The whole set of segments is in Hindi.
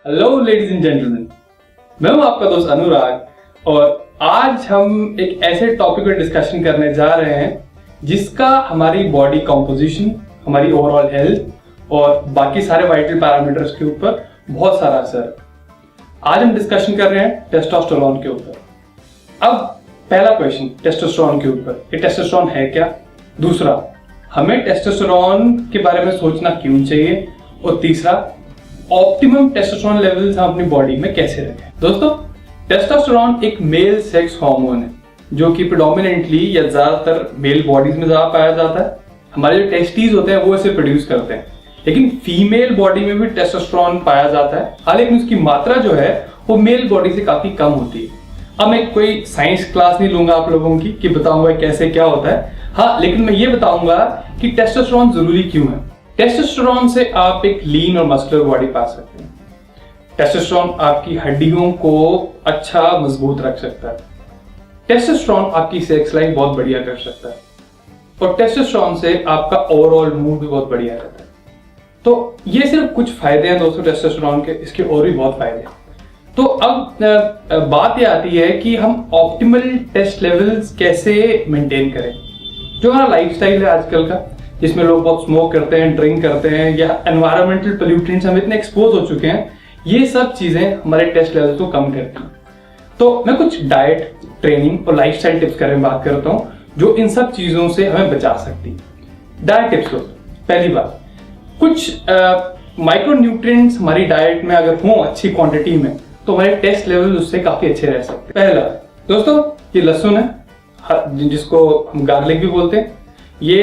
हेलो लेडीज एंड जेंटलमैन, मैं हूं आपका दोस्त अनुराग और आज हम एक ऐसे टॉपिक पर डिस्कशन करने जा रहे हैं जिसका हमारी बॉडी कंपोजिशन, हमारी ओवरऑल हेल्थ और बाकी सारे वाइटल पैरामीटर्स के ऊपर बहुत सारा असर है। आज हम डिस्कशन कर रहे हैं टेस्टोस्टेरोन के ऊपर। अब पहला क्वेश्चन टेस्टोस्टेरोन के ऊपर, ये टेस्टोस्टेरोन है क्या? दूसरा, हमें टेस्टोस्टेरोन के बारे में सोचना क्यों चाहिए? और तीसरा, ऑप्टिमम टेस्टोस्टेरोन लेवल्स हम अपनी बॉडी में कैसे रखें? दोस्तों, टेस्टोस्टेरोन एक मेल सेक्स हार्मोन है जो कि प्रेडोमिनेंटली या ज्यादातर मेल बॉडीज में ज्यादा पाया जाता है। हमारे जो टेस्टीज होते हैं वो इसे प्रोड्यूस करते हैं, लेकिन फीमेल बॉडी में भी टेस्टोस्टेरोन पाया जाता है, हालांकि उसकी मात्रा जो है वो मेल बॉडी से काफी कम होती है। अब मैं कोई साइंस क्लास नहीं लूंगा आप लोगों की कि बताऊंगा कैसे क्या होता है, हाँ, लेकिन मैं ये बताऊंगा कि टेस्टोस्टेरोन जरूरी क्यों है। टेस्टोस्टेरोन से आप एक लीन और मस्कुलर बॉडी पा सकते हैं। टेस्टोस्टेरोन आपकी हड्डियों को अच्छा मजबूत रख सकता है। टेस्टोस्टेरोन आपकी सेक्स लाइफ बहुत बढ़िया कर सकता है और टेस्टोस्टेरोन से आपका ओवरऑल मूड भी बहुत बढ़िया रहता है। तो ये सिर्फ कुछ फायदे हैं दोस्तों टेस्टोस्टेरोन के, इसके और भी बहुत फायदे हैं। तो अब बात ये आती है कि हम ऑप्टिमल टेस्ट लेवल्स कैसे मेंटेन करें। जो हमारा लाइफस्टाइल है आजकल का, जिसमें लोग बहुत स्मोक करते हैं, ड्रिंक करते हैं, या एनवायरमेंटल पोल्यूटेंट्स हम इतने एक्सपोज हो चुके हैं, ये सब चीजें हमारे टेस्ट लेवल को कम करती हैं। तो मैं कुछ डाइट, ट्रेनिंग और लाइफस्टाइल टिप्स के बारे में बात करता हूँ जो इन सब चीजों से हमें बचा सकती है। डाइट टिप्स दोस्तों, पहली बात, कुछ माइक्रो न्यूट्रिएंट्स हमारी डाइट में अगर हों अच्छी क्वांटिटी में तो हमारे टेस्ट लेवल उससे काफी अच्छे रह सकते हैं। पहला दोस्तों, ये लहसुन है जिसको हम गार्लिक भी बोलते हैं, ये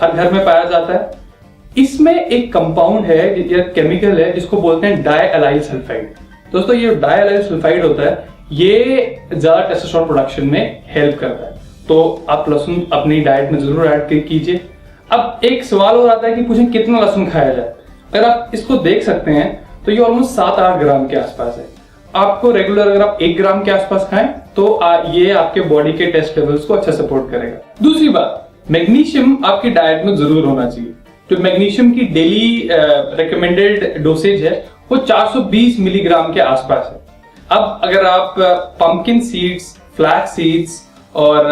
हर घर में पाया जाता है। इसमें एक कंपाउंड है या केमिकल है जिसको बोलते हैं डाइएलाइल सल्फाइड। दोस्तों, ये डाइएलाइल सल्फाइड होता है, ये ज्यादा टेस्टोस्टेरोन प्रोडक्शन में हेल्प करता है। तो आप लहसुन अपनी डाइट में जरूर ऐड कीजिए। अब एक सवाल और आता है कि पूछें कितना लहसुन खाया जाए। अगर आप इसको देख सकते हैं तो ये ऑलमोस्ट 7-8 ग्राम के आसपास है। आपको रेगुलर अगर आप 1 ग्राम के आसपास खाएं तो ये आपके बॉडी के टेस्ट लेवल्स को अच्छा सपोर्ट करेगा। दूसरी बात, मैग्नीशियम आपकी डाइट में जरूर होना चाहिए। जो मैग्नीशियम की डेली रिकमेंडेड डोसेज है वो 420 मिलीग्राम के आसपास है। अब अगर आप पंपकिन सीड्स, फ्लैक्स सीड्स और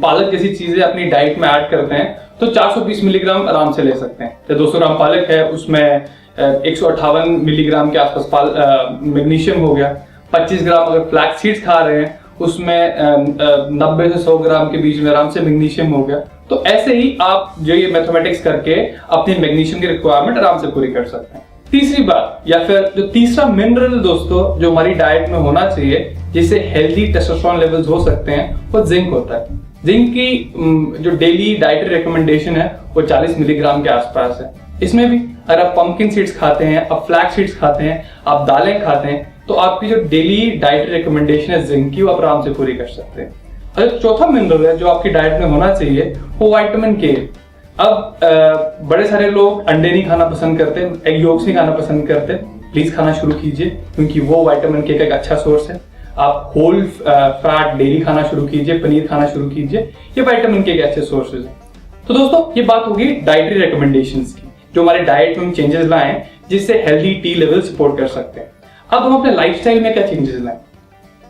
पालक जैसी चीजें अपनी डाइट में ऐड करते हैं तो 420 मिलीग्राम आराम से ले सकते हैं। तो 200 ग्राम पालक है, उसमें 158 मिलीग्राम के आसपास मैग्नीशियम हो गया। 25 ग्राम अगर फ्लैक्स सीड्स खा रहे हैं उसमें 90 से 100 ग्राम के बीच में आराम से मैग्नीशियम हो गया। तो ऐसे ही आप जो ये मैथमेटिक्स करके अपनी मैग्नीशियम की रिक्वायरमेंट आराम से पूरी कर सकते हैं। तीसरी बात या फिर जो तीसरा मिनरल दोस्तों जो हमारी डाइट में होना चाहिए जिससे हेल्दी टेस्टोस्टेरोन लेवल्स हो सकते हैं वो जिंक होता है। जिंक की जो डेली डाइटरी रिकमेंडेशन है वो 40 मिलीग्राम के आसपास है। इसमें भी अगर आप पंपकिन सीड्स खाते हैं, आप फ्लैक्स सीड्स खाते हैं, आप दालें खाते हैं तो आपकी जो डेली डाइटरी रिकमेंडेशन है जिंक की वो आप आराम से पूरी कर सकते हैं। और चौथा मिनरल है जो आपकी डाइट में होना चाहिए वो विटामिन के। अब बड़े सारे लोग अंडे नहीं खाना पसंद करते, एग योक्स नहीं खाना पसंद करते, प्लीज खाना शुरू कीजिए क्योंकि वो विटामिन के का एक अच्छा सोर्स है। आप होल फैट डेयरी खाना शुरू कीजिए, पनीर खाना शुरू कीजिए, ये विटामिन के अच्छे सोर्सेज हैं। तो दोस्तों, ये बात होगी डाइटरी रिकमेंडेशंस की जो हमारे डाइट में चेंजेस लाएं जिससे हेल्दी टी लेवल सपोर्ट कर सकते हैं। अब हम अपने लाइफस्टाइल में क्या चेंजेस लाएं?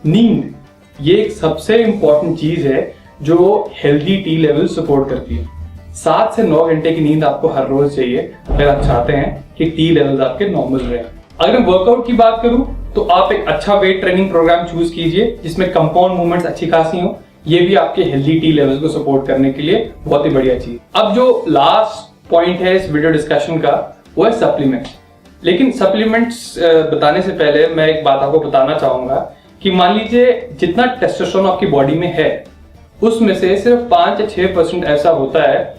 नींद, ये एक सबसे इंपॉर्टेंट चीज है जो हेल्दी टी लेवल सपोर्ट करती है। 7 से 9 घंटे की नींद आपको हर रोज चाहिए अगर आप चाहते हैं कि टी लेवल्स आपके नॉर्मल रहे। अगर मैं वर्कआउट की बात करूं तो आप एक अच्छा वेट ट्रेनिंग प्रोग्राम चूज कीजिए जिसमें कंपाउंड मूवमेंट्स अच्छी खासी हो। ये भी आपके हेल्दी टी लेवल्स को सपोर्ट करने के लिए बहुत ही बढ़िया चीज। अब जो लास्ट पॉइंट है इस वीडियो डिस्कशन का वो है सप्लीमेंट्स। लेकिन सप्लीमेंट्स बताने से पहले मैं एक बात आपको बताना चाहूंगा कि मान लीजिए जितना टेस्टोस्टेरोन आपकी बॉडी में है उसमें से सिर्फ 5 या 6% ऐसा होता है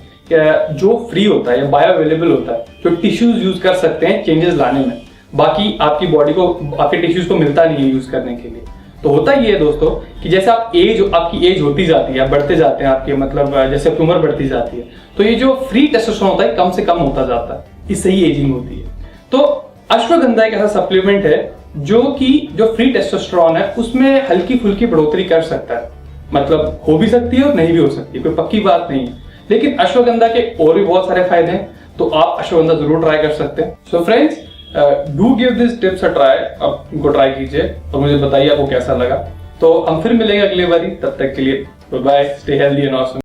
जो फ्री होता है या बायो अवेलेबल होता है, जो टिश्यूज यूज कर सकते हैं चेंजेस लाने में। बाकी आपकी बॉडी को, आपके टिश्यूज को मिलता नहीं है यूज करने के लिए। तो होता ये है दोस्तों कि जैसे आपकी एज होती जाती है, बढ़ते जाते हैं आपके, मतलब जैसे उम्र बढ़ती जाती है तो ये जो फ्री टेस्टोस्टेरोन होता है कम से कम होता जाता है, इससे ही एजिंग होती है। तो अश्वगंधा एक ऐसा सप्लीमेंट है जो फ्री टेस्टोस्टेरोन है उसमें हल्की फुल्की बढ़ोतरी कर सकता है, मतलब हो भी सकती है और नहीं भी हो सकती है, कोई पक्की बात नहीं है। लेकिन अश्वगंधा के और भी बहुत सारे फायदे हैं तो आप अश्वगंधा जरूर ट्राई कर सकते हैं। So friends, do give this tips a try, आप इनको ट्राई कीजिए और मुझे बताइए आपको कैसा लगा। तो हम फिर मिलेंगे अगली बारी, तब तक के लिए bye bye, stay healthy and awesome.